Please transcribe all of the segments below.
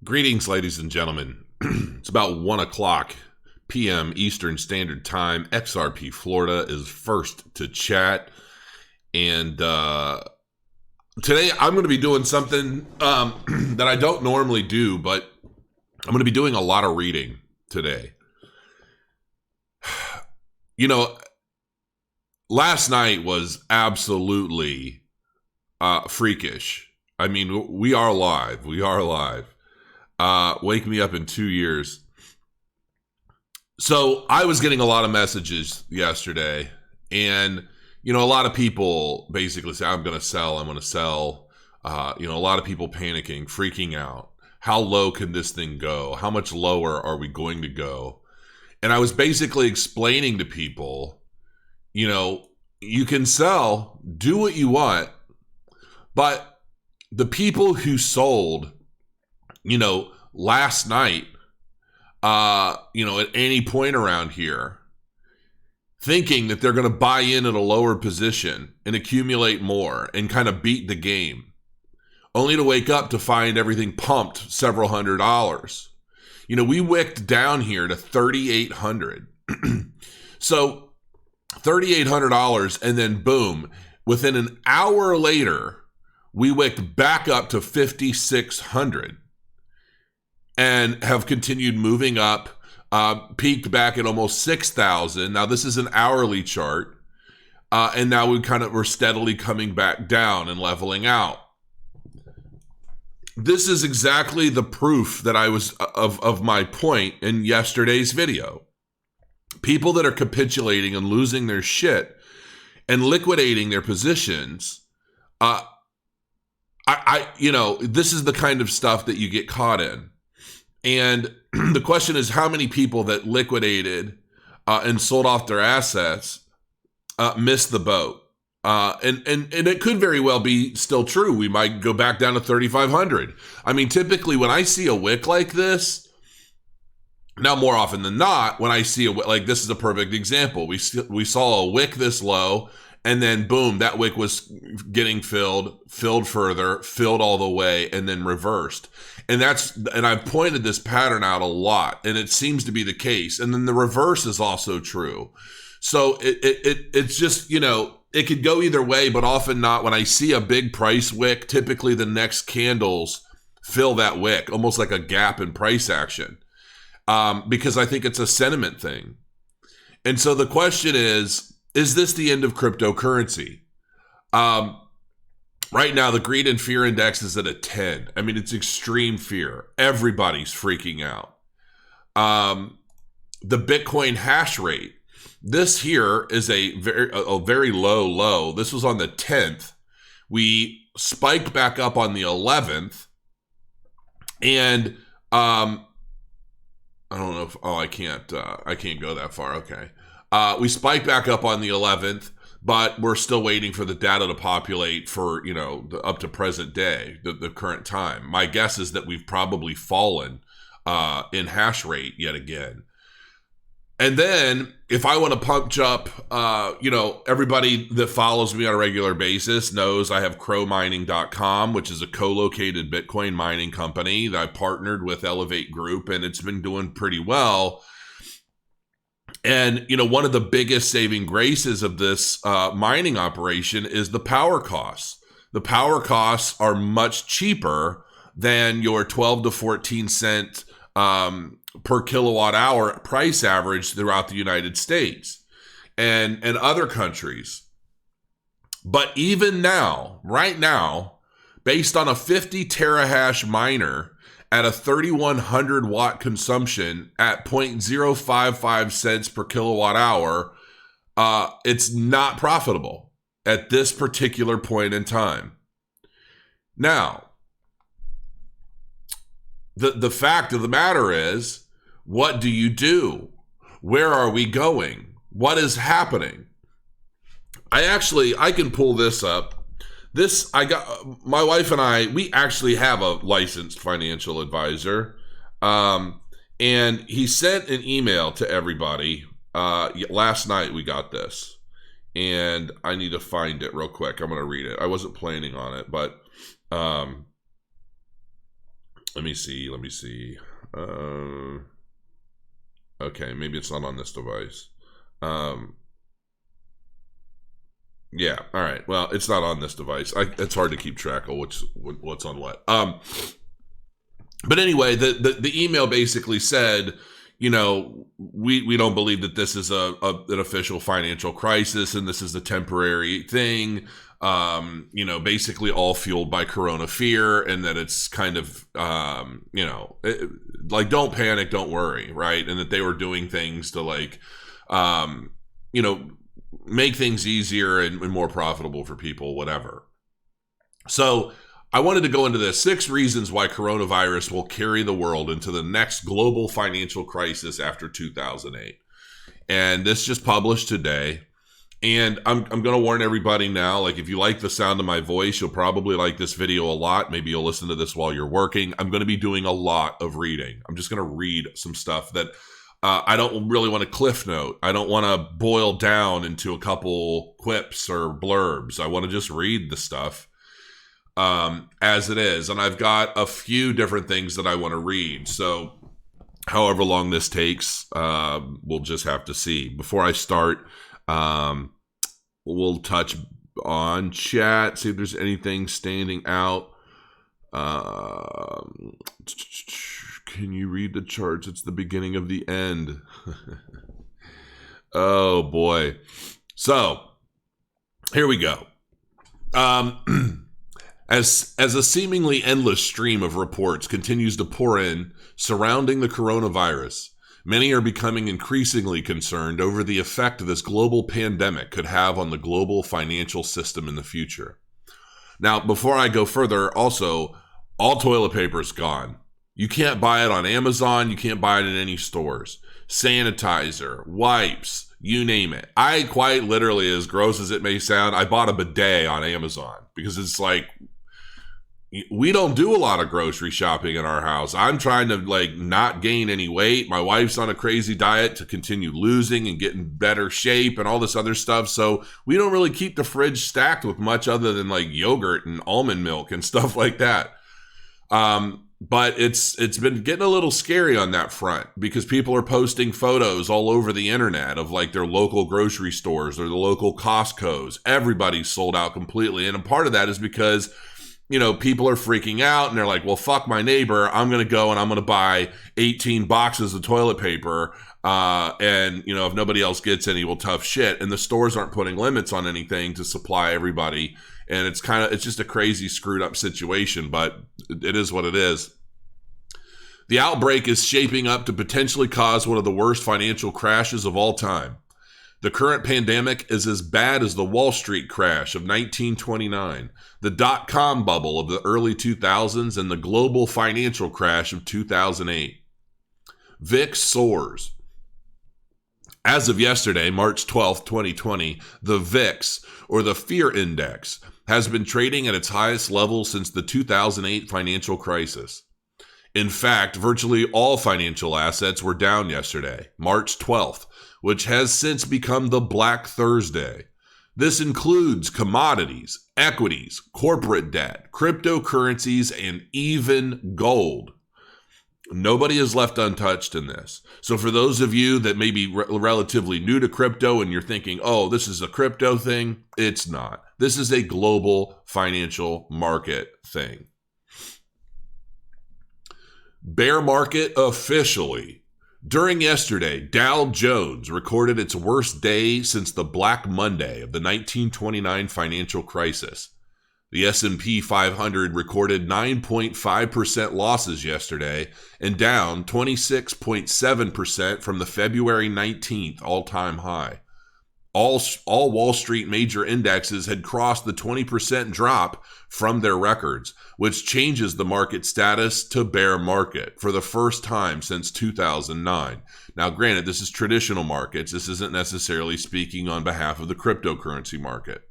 Greetings, ladies and gentlemen. It's about 1 o'clock p.m. Eastern Standard Time. XRP Florida is first to chat. And today I'm going to be doing something that I don't normally do, but I'm going to be doing a lot of reading today. You know, last night was absolutely freakish. I mean, we are live. We are live. Wake me up in 2 years. So I was getting a lot of messages yesterday, and you know, a lot of people basically say, I'm going to sell. A lot of people panicking, freaking out. How low can this thing go? How much lower are we going to go? And I was basically explaining to people, you know, you can sell, do what you want, but the people who sold, you know, last night, at any point around here, thinking that they're going to buy in at a lower position and accumulate more and kind of beat the game, only to wake up to find everything pumped several $100s. You know, we wicked down here to $3,800. So $3,800, and then boom, within an hour later, we wicked back up to $5,600 and have continued moving up, peaked back at almost 6,000. Now this is an hourly chart. And now we're steadily coming back down and leveling out. This is exactly the proof that I was of my point in yesterday's video. People that are capitulating and losing their shit and liquidating their positions, this is the kind of stuff that you get caught in. And the question is, how many people that liquidated and sold off their assets missed the boat? And it could very well be still true. We might go back down to 3,500. I mean, typically when I see a wick like this, now more often than not, when I see a wick, like this is a perfect example. We saw a wick this low, and then boom, that wick was getting filled further, filled all the way, and then reversed. And I've pointed this pattern out a lot, and it seems to be the case. And then the reverse is also true. So it's just, you know, it could go either way, but often not. When I see a big price wick, typically the next candles fill that wick, almost like a gap in price action, because I think it's a sentiment thing. And so the question is this the end of cryptocurrency? Right now, the greed and fear index is at a 10. I mean, it's extreme fear. Everybody's freaking out. The Bitcoin hash rate. This here is a very low. This was on the 10th. We spiked back up on the 11th. And I don't know if, I can't go that far. Okay. We spiked back up on the 11th. But we're still waiting for the data to populate for, you know, up to present day, the current time. My guess is that we've probably fallen in hash rate yet again. And then if I want to punch up, everybody that follows me on a regular basis knows I have crowmining.com, which is a co-located Bitcoin mining company that I partnered with Elevate Group, and it's been doing pretty well. And, you know, one of the biggest saving graces of this mining operation is the power costs. The power costs are much cheaper than your 12 to 14 cent per kilowatt hour price average throughout the United States and other countries. But even now, right now, based on a 50 terahash miner, at a 3,100 watt consumption at 0.055 cents per kilowatt hour, it's not profitable at this particular point in time. Now, the fact of the matter is, what do you do? Where are we going? What is happening? I can pull this up. My wife and I, we actually have a licensed financial advisor. And he sent an email to everybody. Last night we got this. And I need to find it real quick. I'm going to read it. I wasn't planning on it, but Let me see. Okay, maybe it's not on this device. Yeah, all right. Well, it's not on this device. It's hard to keep track of what's on what. But anyway, the email basically said, we don't believe that this is an official financial crisis and this is a temporary thing. Basically all fueled by Corona fear, and that it's kind of, like, don't panic, don't worry, right? And that they were doing things to, like, make things easier and more profitable for people, whatever. So I wanted to go into the 6 reasons why coronavirus will carry the world into the next global financial crisis after 2008. And this just published today. And I'm going to warn everybody now, like, if you like the sound of my voice, you'll probably like this video a lot. Maybe you'll listen to this while you're working. I'm going to be doing a lot of reading. I'm just going to read some stuff that I don't really want to cliff note. I don't want to boil down into a couple quips or blurbs. I want to just read the stuff as it is. And I've got a few different things that I want to read. So however long this takes, we'll just have to see. Before I start, we'll touch on chat, see if there's anything standing out. Can you read the charts? It's the beginning of the end. Oh boy. So here we go. As a seemingly endless stream of reports continues to pour in surrounding the coronavirus, many are becoming increasingly concerned over the effect this global pandemic could have on the global financial system in the future. Now, before I go further, also, all toilet paper is gone. You can't buy it on Amazon. You can't buy it in any stores. Sanitizer, wipes, you name it. I quite literally, as gross as it may sound, I bought a bidet on Amazon because it's like, we don't do a lot of grocery shopping in our house. I'm trying to, like, not gain any weight. My wife's on a crazy diet to continue losing and get in better shape and all this other stuff. So we don't really keep the fridge stacked with much other than, like, yogurt and almond milk and stuff like that. But it's been getting a little scary on that front because people are posting photos all over the internet of, like, their local grocery stores or the local Costco's. Everybody's sold out completely. And a part of that is because, people are freaking out and they're like, well, fuck my neighbor. I'm going to go and I'm going to buy 18 boxes of toilet paper. And if nobody else gets any, well, tough shit. And the stores aren't putting limits on anything to supply everybody. And it's just a crazy screwed up situation, but it is what it is. The outbreak is shaping up to potentially cause one of the worst financial crashes of all time. The current pandemic is as bad as the Wall Street crash of 1929, the dot-com bubble of the early 2000s, and the global financial crash of 2008. VIX soars. As of yesterday, March 12, 2020, the VIX, or the Fear Index, has been trading at its highest level since the 2008 financial crisis. In fact, virtually all financial assets were down yesterday, March 12th, which has since become the Black Thursday. This includes commodities, equities, corporate debt, cryptocurrencies, and even gold. Nobody is left untouched in this. So for those of you that may be relatively new to crypto and you're thinking, oh, this is a crypto thing, it's not. This is a global financial market thing. Bear market officially. During yesterday, Dow Jones recorded its worst day since the Black Monday of the 1929 financial crisis. The S&P 500 recorded 9.5% losses yesterday and down 26.7% from the February 19th all-time high. All Wall Street major indexes had crossed the 20% drop from their records, which changes the market status to bear market for the first time since 2009. Now, granted, this is traditional markets. This isn't necessarily speaking on behalf of the cryptocurrency market.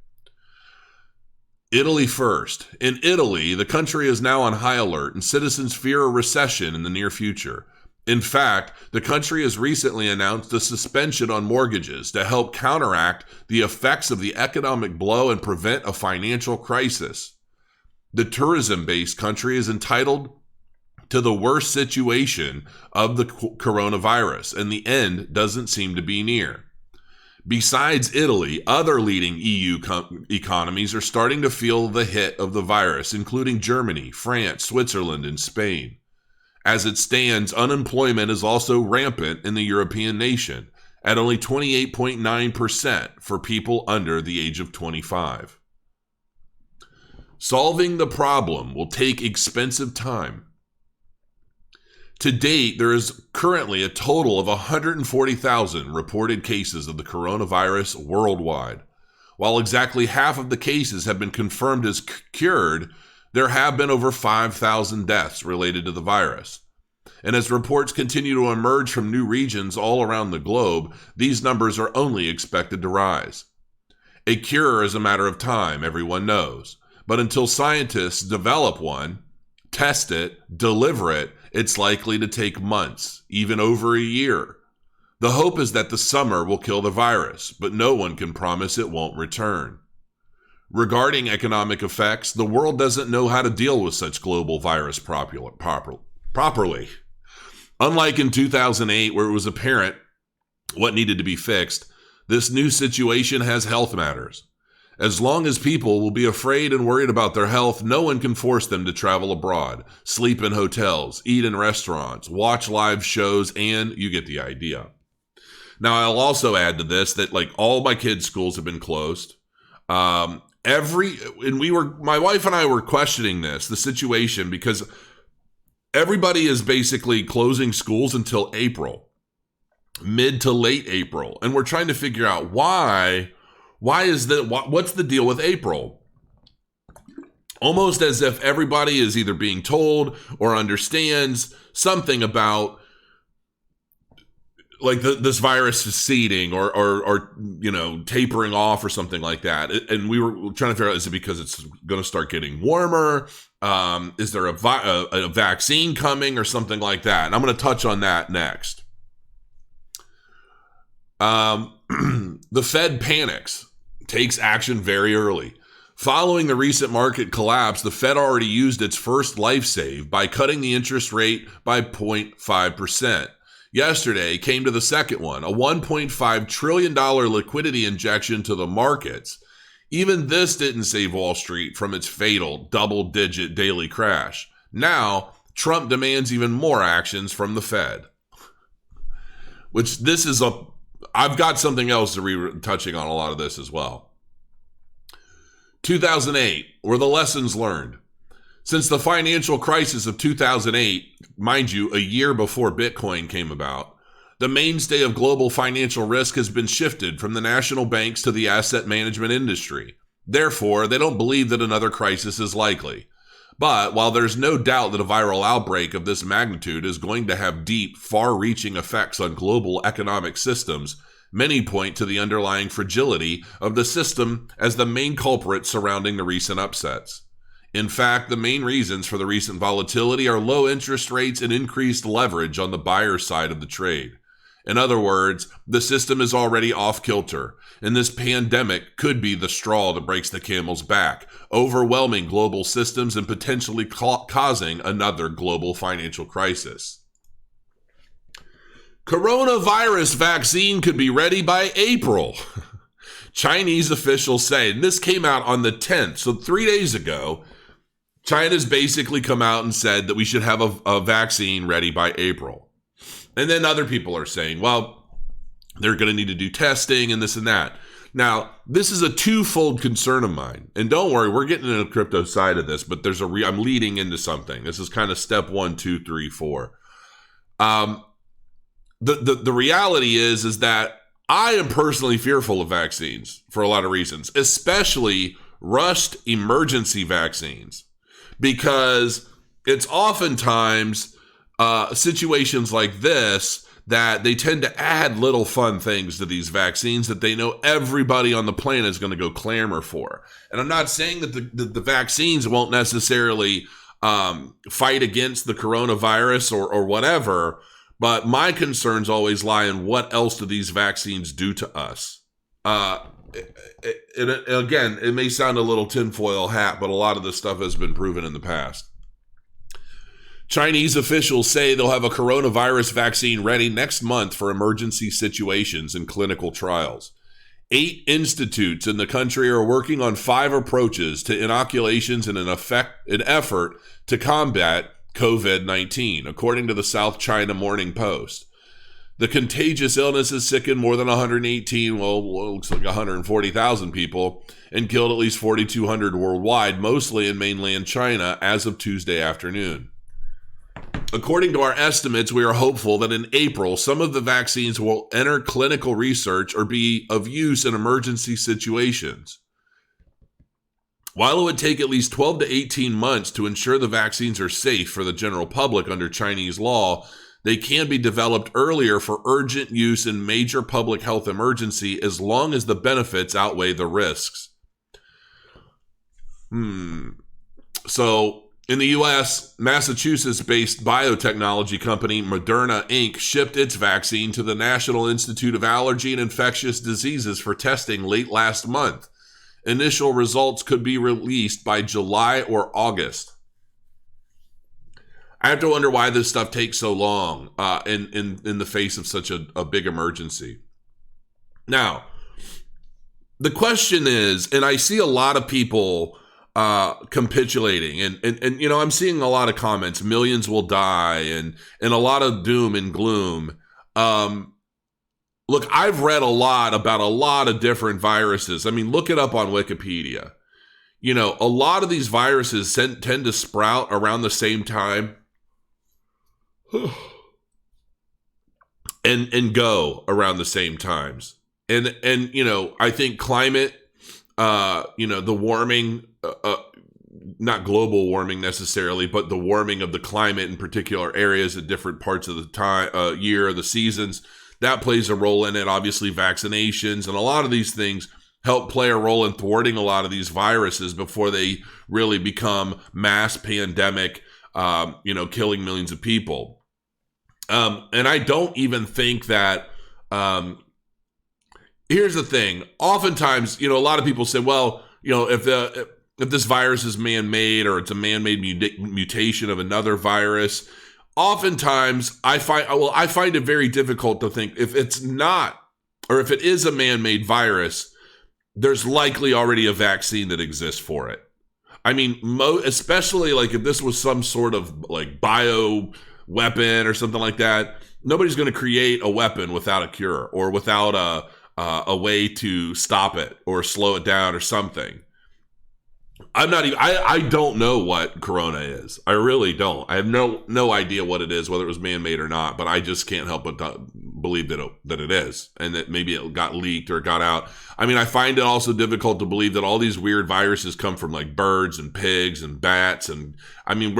Italy first. In Italy, the country is now on high alert and citizens fear a recession in the near future. In fact, the country has recently announced a suspension on mortgages to help counteract the effects of the economic blow and prevent a financial crisis. The tourism-based country is entitled to the worst situation of the coronavirus, and the end doesn't seem to be near. Besides Italy, other leading EU economies are starting to feel the hit of the virus, including Germany, France, Switzerland, and Spain. As it stands, unemployment is also rampant in the European nation, at only 28.9% for people under the age of 25. Solving the problem will take expensive time. To date, there is currently a total of 140,000 reported cases of the coronavirus worldwide. While exactly half of the cases have been confirmed as cured, there have been over 5,000 deaths related to the virus. And as reports continue to emerge from new regions all around the globe, these numbers are only expected to rise. A cure is a matter of time, everyone knows. But until scientists develop one, test it, deliver it, it's likely to take months, even over a year. The hope is that the summer will kill the virus, but no one can promise it won't return. Regarding economic effects, the world doesn't know how to deal with such global virus properly. Unlike in 2008, where it was apparent what needed to be fixed, this new situation has health matters. As long as people will be afraid and worried about their health, no one can force them to travel abroad, sleep in hotels, eat in restaurants, watch live shows, and you get the idea. Now, I'll also add to this that all my kids' schools have been closed. My wife and I were questioning the situation, because everybody is basically closing schools until April, mid to late April, and we're trying to figure out why. Why is that? What's the deal with April? Almost as if everybody is either being told or understands something about this virus is receding or tapering off or something like that. And we were trying to figure out, is it because it's going to start getting warmer? Is there a vaccine coming or something like that? And I'm going to touch on that next. The Fed panics. Takes action very early. Following the recent market collapse, the Fed already used its first life save by cutting the interest rate by 0.5%. Yesterday came to the second one, a $1.5 trillion liquidity injection to the markets. Even this didn't save Wall Street from its fatal double-digit daily crash. Now, Trump demands even more actions from the Fed. I've got something else to touching on a lot of this as well. 2008, were the lessons learned. Since the financial crisis of 2008, mind you, a year before Bitcoin came about, the mainstay of global financial risk has been shifted from the national banks to the asset management industry. Therefore, they don't believe that another crisis is likely. But while there's no doubt that a viral outbreak of this magnitude is going to have deep, far-reaching effects on global economic systems, many point to the underlying fragility of the system as the main culprit surrounding the recent upsets. In fact, the main reasons for the recent volatility are low interest rates and increased leverage on the buyer side of the trade. In other words, the system is already off kilter, and this pandemic could be the straw that breaks the camel's back, overwhelming global systems and potentially causing another global financial crisis. Coronavirus vaccine could be ready by April. Chinese officials say, and this came out on the 10th, so 3 days ago, China's basically come out and said that we should have a vaccine ready by April. And then other people are saying, well, they're going to need to do testing and this and that. Now, this is a twofold concern of mine. And don't worry, we're getting into the crypto side of this, but I'm leading into something. This is kind of step 1, 2, 3, 4. The reality is that I am personally fearful of vaccines for a lot of reasons, especially rushed emergency vaccines, because it's oftentimes situations like this that they tend to add little fun things to these vaccines that they know everybody on the planet is going to go clamor for. And I'm not saying that the vaccines won't necessarily fight against the coronavirus or whatever, but my concerns always lie in what else do these vaccines do to us. Again, it may sound a little tinfoil hat, but a lot of this stuff has been proven in the past. Chinese officials say they'll have a coronavirus vaccine ready next month for emergency situations and clinical trials. 8 institutes in the country are working on 5 approaches to inoculations in an effort to combat COVID-19, according to the South China Morning Post. The contagious illness has sickened more than 118, well, it looks like 140,000 people, and killed at least 4,200 worldwide, mostly in mainland China, as of Tuesday afternoon. According to our estimates, we are hopeful that in April, some of the vaccines will enter clinical research or be of use in emergency situations. While it would take at least 12 to 18 months to ensure the vaccines are safe for the general public under Chinese law, they can be developed earlier for urgent use in major public health emergency as long as the benefits outweigh the risks. So, in the U.S., Massachusetts-based biotechnology company Moderna, Inc. shipped its vaccine to the National Institute of Allergy and Infectious Diseases for testing late last month. Initial results could be released by July or August. I have to wonder why this stuff takes so long in the face of such a big emergency. Now, the question is, and I see a lot of people capitulating and you know, I'm seeing a lot of comments, millions will die and a lot of doom and gloom. Look, I've read a lot about a lot of different viruses. I mean, look it up on Wikipedia. You know, a lot of these viruses tend to sprout around the same time and go around the same times. And you know, I think climate, you know, the warming, not global warming necessarily, but the warming of the climate in particular areas at different parts of the time, year, the seasons, that plays a role in it. Obviously, vaccinations and a lot of these things help play a role in thwarting a lot of these viruses before they really become mass pandemic, you know, killing millions of people. And I don't even think that, here's the thing. Oftentimes, you know, a lot of people say, well, you know, if this virus is man-made or it's a man-made mutation of another virus, oftentimes I find it very difficult to think if it's not, or if it is a man-made virus, there's likely already a vaccine that exists for it. I mean, especially like if this was some sort of like bio weapon or something like that, nobody's going to create a weapon without a cure or without a way to stop it or slow it down or something. I don't know what corona is. I really don't. I have no idea what it is, whether it was man-made or not, but I just can't help but believe that it is, and that maybe it got leaked or got out. I mean, I find it also difficult to believe that all these weird viruses come from like birds and pigs and bats, and I mean,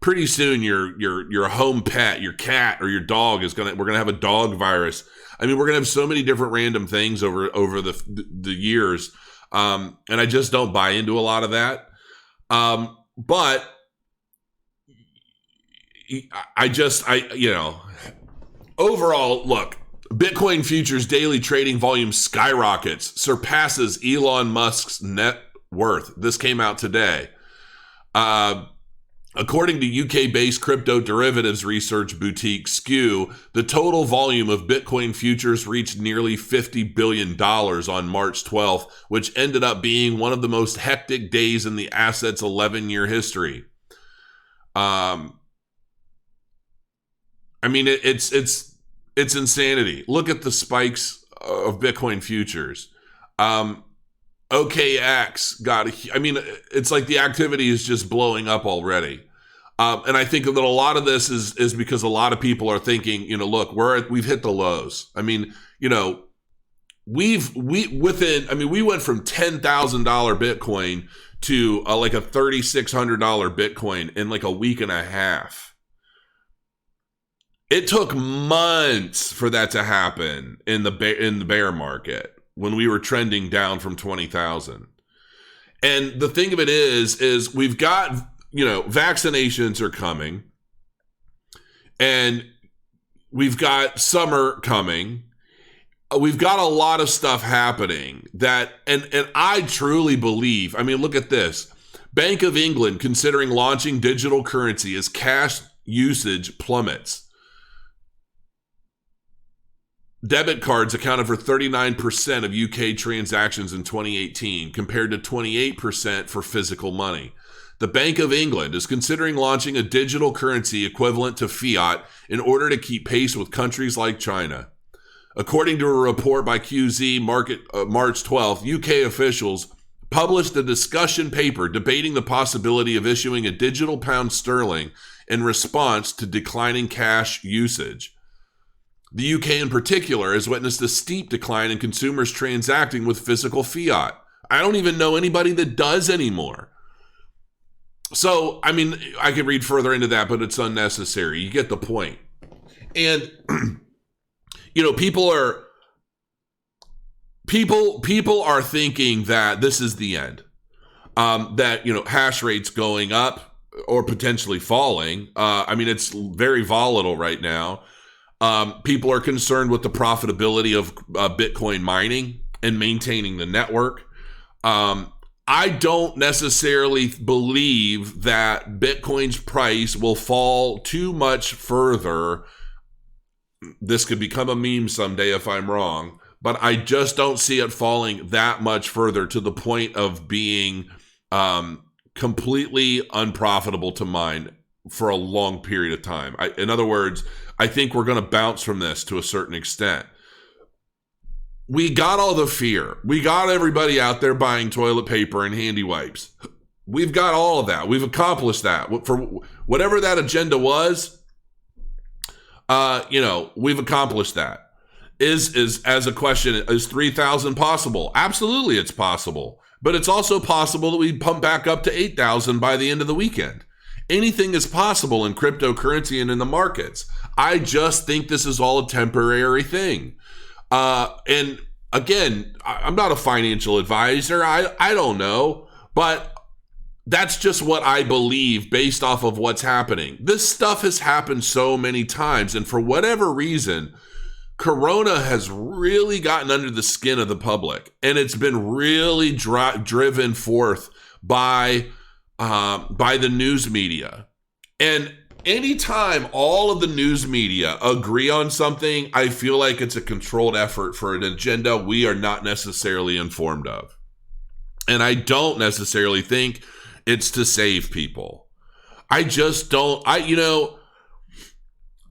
pretty soon your home pet, your cat or your dog we're gonna have a dog virus. I mean, we're gonna have so many different random things over the years. And I just don't buy into a lot of that. But overall, look, Bitcoin futures daily trading volume skyrockets, surpasses Elon Musk's net worth. This came out today. According to UK-based crypto derivatives research boutique Skew, the total volume of Bitcoin futures reached nearly $50 billion on March 12th, which ended up being one of the most hectic days in the asset's 11-year history. I mean, it's insanity. Look at the spikes of Bitcoin futures. OKX it's like the activity is just blowing up already. And I think that a lot of this is because a lot of people are thinking, you know, look, we've hit the lows. I mean, you know, we went from $10,000 Bitcoin to like a $3,600 Bitcoin in like a week and a half. It took months for that to happen in the bear market when we were trending down from 20,000. And the thing of it is we've got, you know, vaccinations are coming and we've got summer coming. We've got a lot of stuff happening that, and I truly believe, I mean, look at this. Bank of England considering launching digital currency as cash usage plummets. Debit cards accounted for 39% of UK transactions in 2018, compared to 28% for physical money. The Bank of England is considering launching a digital currency equivalent to fiat in order to keep pace with countries like China. According to a report by QZ March 12th, UK officials published a discussion paper debating the possibility of issuing a digital pound sterling in response to declining cash usage. The UK in particular has witnessed a steep decline in consumers transacting with physical fiat. I don't even know anybody that does anymore. So, I mean, I could read further into that, but it's unnecessary. You get the point. And, you know, people are thinking that this is the end. That, you know, hash rates going up or potentially falling. I mean, it's very volatile right now. People are concerned with the profitability of Bitcoin mining and maintaining the network. I don't necessarily believe that Bitcoin's price will fall too much further. This could become a meme someday if I'm wrong, but I just don't see it falling that much further to the point of being completely unprofitable to mine for a long period of time. In other words, I think we're going to bounce from this to a certain extent. We got all the fear. We got everybody out there buying toilet paper and handy wipes. We've got all of that. We've accomplished that. For whatever that agenda was, we've accomplished that. Is as a question, is 3,000 possible? Absolutely, it's possible. But it's also possible that we pump back up to 8,000 by the end of the weekend. Anything is possible in cryptocurrency and in the markets. I just think this is all a temporary thing. And again, I'm not a financial advisor. I don't know, but that's just what I believe based off of what's happening. This stuff has happened so many times. And for whatever reason, Corona has really gotten under the skin of the public, and it's been really driven forth by the news media. And anytime all of the news media agree on something, I feel like it's a controlled effort for an agenda we are not necessarily informed of. And I don't necessarily think it's to save people. I just don't.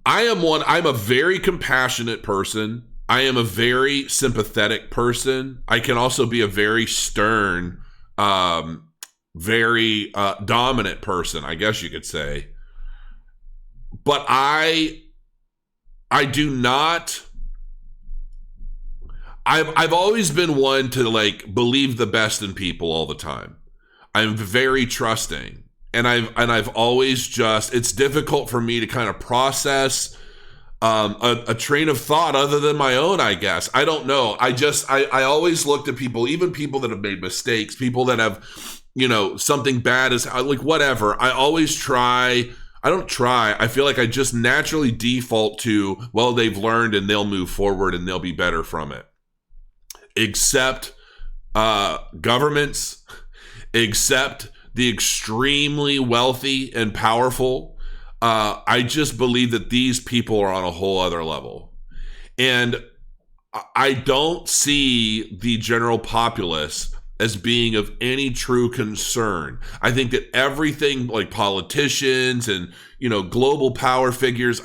I'm a very compassionate person. I am a very sympathetic person. I can also be a very stern, very dominant person, I guess you could say. But I do not. I've always been one to believe the best in people all the time. I'm very trusting, and I've always it's difficult for me to kind of process a train of thought other than my own, I guess. I don't know. I always looked at people, even people that have made mistakes, people that have, something bad is whatever. I always try. I feel like I just naturally default to, well, they've learned and they'll move forward and they'll be better from it. Except governments, except the extremely wealthy and powerful. I just believe that these people are on a whole other level. And I don't see the general populace as being of any true concern. I think that everything like politicians and, global power figures,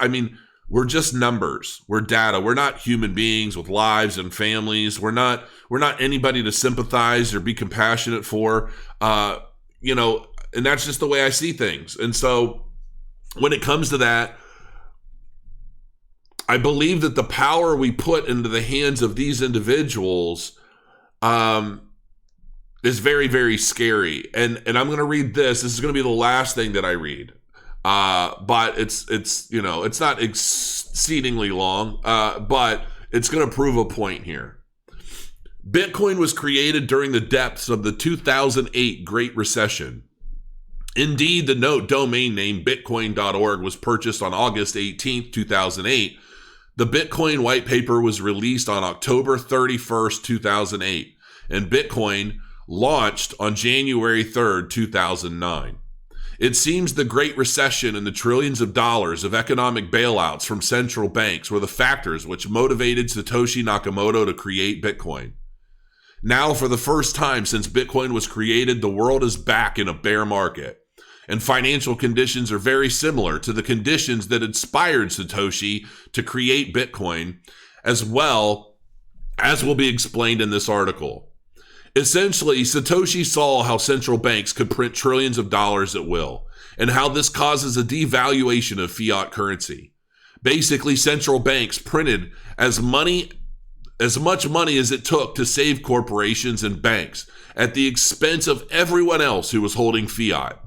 we're just numbers. We're data. We're not human beings with lives and families. We're not anybody to sympathize or be compassionate for, and that's just the way I see things. And so when it comes to that, I believe that the power we put into the hands of these individuals, is very, very scary. And I'm going to read this. This is going to be the last thing that I read. But it's not exceedingly long, but it's going to prove a point here. Bitcoin was created during the depths of the 2008 Great Recession. Indeed, the domain name bitcoin.org was purchased on August 18th, 2008. The Bitcoin white paper was released on October 31st, 2008. And Bitcoin launched on January 3rd, 2009. It seems the Great Recession and the trillions of dollars of economic bailouts from central banks were the factors which motivated Satoshi Nakamoto to create Bitcoin. Now, for the first time since Bitcoin was created, the world is back in a bear market, and financial conditions are very similar to the conditions that inspired Satoshi to create Bitcoin, as well as will be explained in this article. Essentially, Satoshi saw how central banks could print trillions of dollars at will, and how this causes a devaluation of fiat currency. Basically, central banks printed as much money as it took to save corporations and banks at the expense of everyone else who was holding fiat.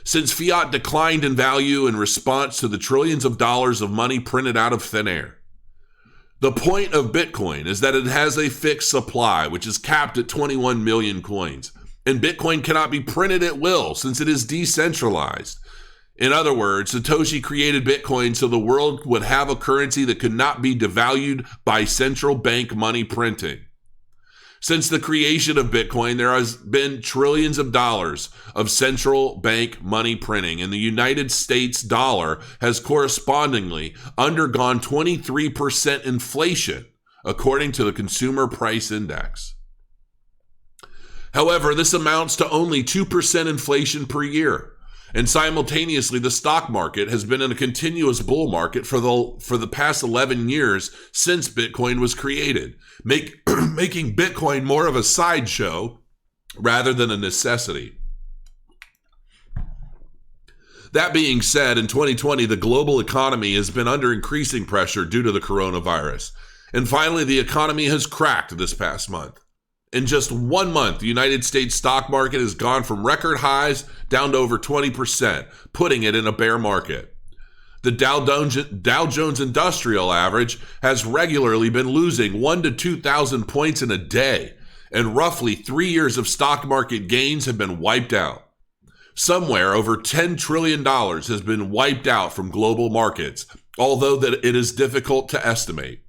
Since fiat declined in value in response to the trillions of dollars of money printed out of thin air. The point of Bitcoin is that it has a fixed supply, which is capped at 21 million coins, and Bitcoin cannot be printed at will since it is decentralized. In other words, Satoshi created Bitcoin so the world would have a currency that could not be devalued by central bank money printing. Since the creation of Bitcoin, there has been trillions of dollars of central bank money printing, and the United States dollar has correspondingly undergone 23% inflation, according to the Consumer Price Index. However, this amounts to only 2% inflation per year. And simultaneously, the stock market has been in a continuous bull market for the past 11 years since Bitcoin was created, making Bitcoin more of a sideshow rather than a necessity. That being said, in 2020, the global economy has been under increasing pressure due to the coronavirus. And finally, the economy has cracked this past month. In just 1 month, the United States stock market has gone from record highs down to over 20%, putting it in a bear market. The Dow Jones Industrial Average has regularly been losing 1,000 to 2,000 points in a day, and roughly 3 years of stock market gains have been wiped out. Somewhere over $10 trillion has been wiped out from global markets, although that it is difficult to estimate.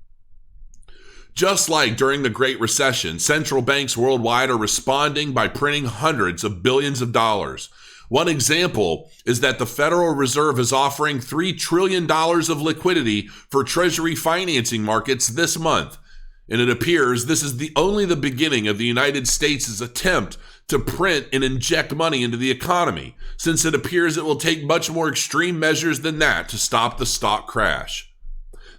Just like during the Great Recession, central banks worldwide are responding by printing hundreds of billions of dollars. One example is that the Federal Reserve is offering $3 trillion of liquidity for Treasury financing markets this month. And it appears this is only the beginning of the United States' attempt to print and inject money into the economy, since it appears it will take much more extreme measures than that to stop the stock crash.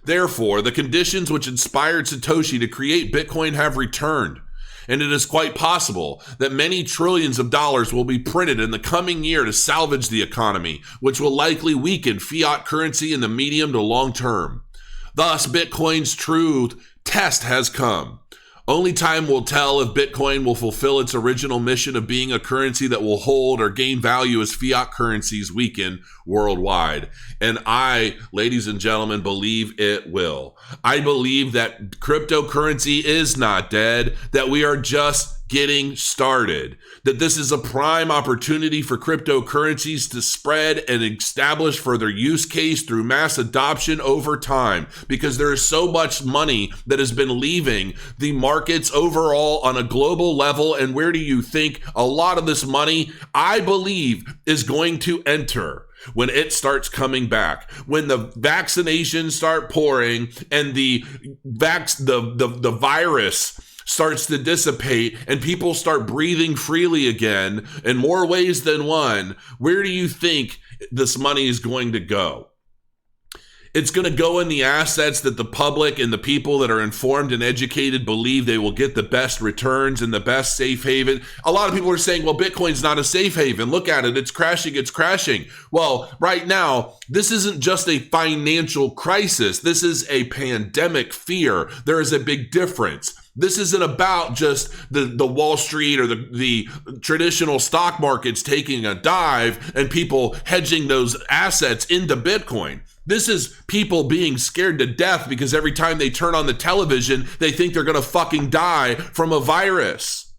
Therefore, the conditions which inspired Satoshi to create Bitcoin have returned, and it is quite possible that many trillions of dollars will be printed in the coming year to salvage the economy, which will likely weaken fiat currency in the medium to long term. Thus, Bitcoin's true test has come. Only time will tell if Bitcoin will fulfill its original mission of being a currency that will hold or gain value as fiat currencies weaken worldwide. And I, ladies and gentlemen, believe it will. I believe that cryptocurrency is not dead, that we are just getting started, that this is a prime opportunity for cryptocurrencies to spread and establish further use case through mass adoption over time, because there is so much money that has been leaving the markets overall on a global level. And where do you think a lot of this money, I believe, is going to enter? When it starts coming back, when the vaccinations start pouring and the virus starts to dissipate and people start breathing freely again in more ways than one, where do you think this money is going to go? It's going to go in the assets that the public and the people that are informed and educated believe they will get the best returns and the best safe haven. A lot of people are saying, well, Bitcoin's not a safe haven. Look at it. It's crashing. It's crashing. Well, right now, this isn't just a financial crisis. This is a pandemic fear. There is a big difference. This isn't about just the Wall Street or the traditional stock markets taking a dive and people hedging those assets into Bitcoin. This is people being scared to death because every time they turn on the television, they think they're going to fucking die from a virus.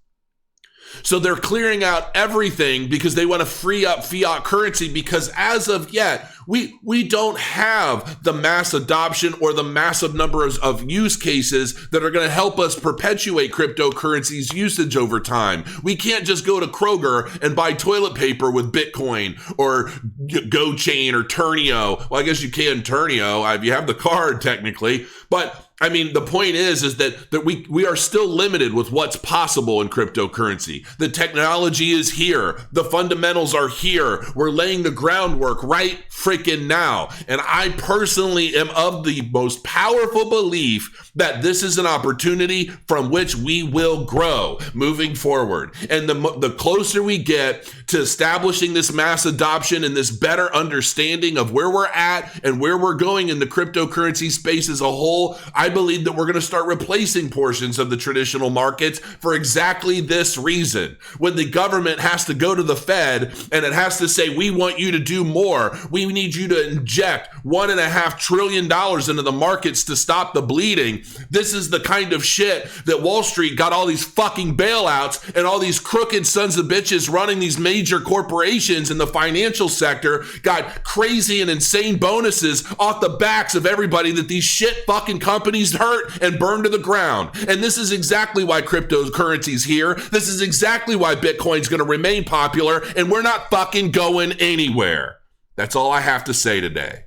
So they're clearing out everything because they want to free up fiat currency, because as of yet, We don't have the mass adoption or the massive numbers of use cases that are going to help us perpetuate cryptocurrency's usage over time. We can't just go to Kroger and buy toilet paper with Bitcoin or GoChain or Turnio. Well, I guess you can Turnio if you have the card technically, but I mean, the point is that we are still limited with what's possible in cryptocurrency. The technology is here. The fundamentals are here. We're laying the groundwork right freaking now. And I personally am of the most powerful belief that this is an opportunity from which we will grow moving forward. And the closer we get to establishing this mass adoption and this better understanding of where we're at and where we're going in the cryptocurrency space as a whole, I believe that we're going to start replacing portions of the traditional markets for exactly this reason. When the government has to go to the Fed and it has to say, we want you to do more. We need you to inject $1.5 trillion into the markets to stop the bleeding. This is the kind of shit that Wall Street got all these fucking bailouts and all these crooked sons of bitches running these major corporations in the financial sector got crazy and insane bonuses off the backs of everybody that these shit fucking companies hurt and burned to the ground. And this is exactly why cryptocurrency's here. This is exactly why Bitcoin's going to remain popular, and we're not fucking going anywhere. That's all I have to say today.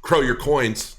Grow your coins.